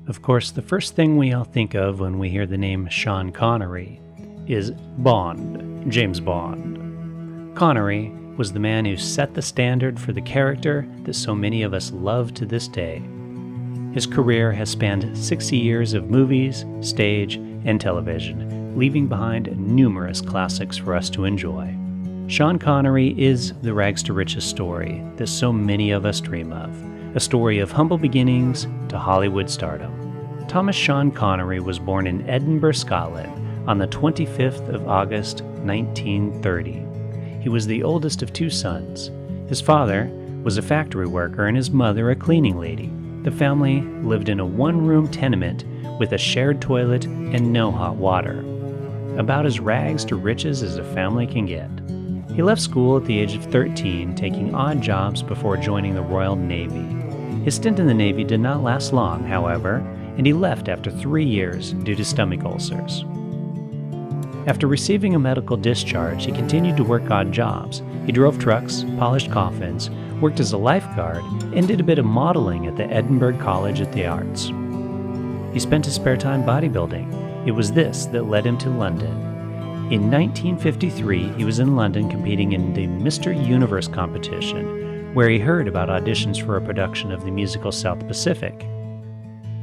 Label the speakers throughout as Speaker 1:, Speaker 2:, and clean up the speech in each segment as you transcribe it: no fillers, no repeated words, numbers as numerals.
Speaker 1: Of course, the first thing we all think of when we hear the name Sean Connery is Bond, James Bond. Connery was the man who set the standard for the character that so many of us love to this day. His career has spanned 60 years of movies, stage, and television, leaving behind numerous classics for us to enjoy. Sean Connery is the rags to riches story that so many of us dream of, a story of humble beginnings to Hollywood stardom. Thomas Sean Connery was born in Edinburgh, Scotland on the 25th of August, 1930. He was the oldest of two sons. His father was a factory worker and his mother a cleaning lady. The family lived in a one-room tenement with a shared toilet and no hot water. About as rags to riches as a family can get. He left school at the age of 13, taking odd jobs before joining the Royal Navy. His stint in the Navy did not last long, however, and he left after 3 years due to stomach ulcers. After receiving a medical discharge, he continued to work odd jobs. He drove trucks, polished coffins, worked as a lifeguard, and did a bit of modeling at the Edinburgh College of the Arts. He spent his spare time bodybuilding. It was this that led him to London. In 1953, he was in London competing in the Mr. Universe competition, where he heard about auditions for a production of the musical South Pacific.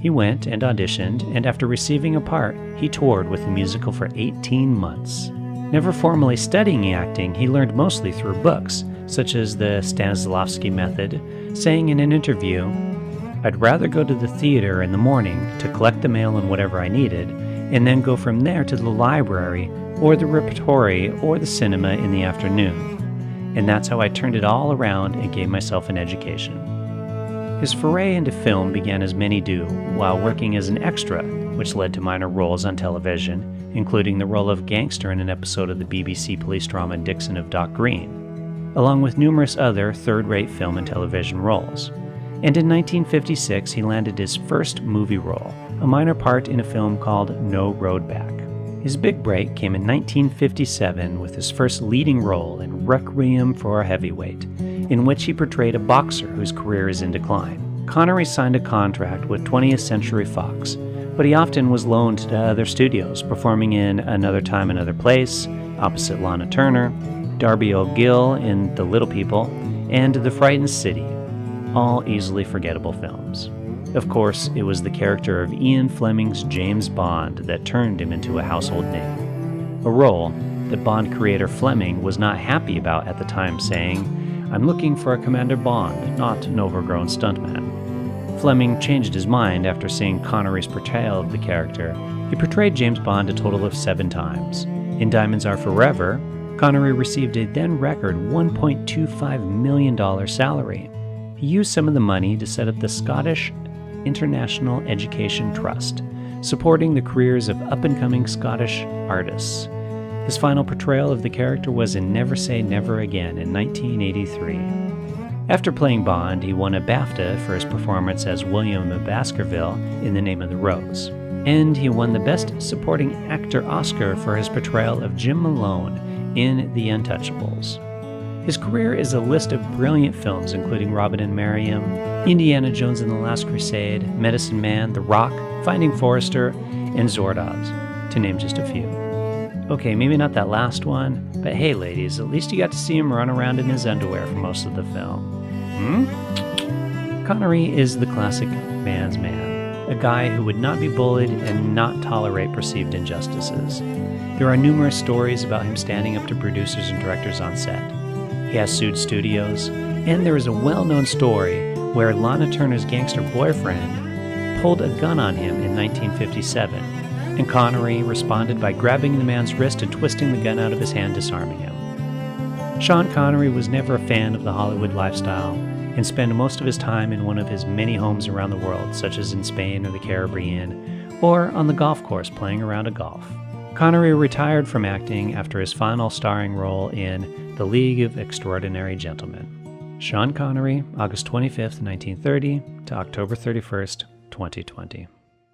Speaker 1: He went and auditioned, and after receiving a part, he toured with the musical for 18 months. Never formally studying acting, he learned mostly through books, such as the Stanislavski Method, saying in an interview, "I'd rather go to the theater in the morning to collect the mail and whatever I needed, and then go from there to the library or the repertory or the cinema in the afternoon. And that's how I turned it all around and gave myself an education." His foray into film began as many do, while working as an extra, which led to minor roles on television, including the role of gangster in an episode of the BBC police drama Dixon of Dock Green, along with numerous other third-rate film and television roles. And in 1956, he landed his first movie role, a minor part in a film called No Road Back. His big break came in 1957 with his first leading role in Requiem for a Heavyweight, in which he portrayed a boxer whose career is in decline. Connery signed a contract with 20th Century Fox, but he often was loaned to other studios, performing in Another Time, Another Place, opposite Lana Turner, Darby O'Gill in The Little People, and The Frightened City, all easily forgettable films. Of course, it was the character of Ian Fleming's James Bond that turned him into a household name. A role that Bond creator Fleming was not happy about at the time, saying, "I'm looking for a Commander Bond, not an overgrown stuntman." Fleming changed his mind after seeing Connery's portrayal of the character. He portrayed James Bond a total of 7 times. In Diamonds Are Forever, Connery received a then-record $1.25 million salary. He used some of the money to set up the Scottish International Education Trust, supporting the careers of up-and-coming Scottish artists. His final portrayal of the character was in Never Say Never Again in 1983. After playing Bond, he won a BAFTA for his performance as William of Baskerville in The Name of the Rose. And he won the Best Supporting Actor Oscar for his portrayal of Jim Malone in The Untouchables. His career is a list of brilliant films, including Robin and Mariam, Indiana Jones and the Last Crusade, Medicine Man, The Rock, Finding Forrester, and Zordoz, to name just a few. Okay, maybe not that last one, but hey ladies, at least you got to see him run around in his underwear for most of the film. Connery is the classic man's man, a guy who would not be bullied and not tolerate perceived injustices. There are numerous stories about him standing up to producers and directors on set. He has sued studios, and there is a well-known story where Lana Turner's gangster boyfriend pulled a gun on him in 1957, and Connery responded by grabbing the man's wrist and twisting the gun out of his hand, disarming him. Sean Connery was never a fan of the Hollywood lifestyle and spent most of his time in one of his many homes around the world, such as in Spain or the Caribbean, or on the golf course playing around a golf. Connery retired from acting after his final starring role in The League of Extraordinary Gentlemen. Sean Connery, August 25th, 1930 to October 31st, 2020.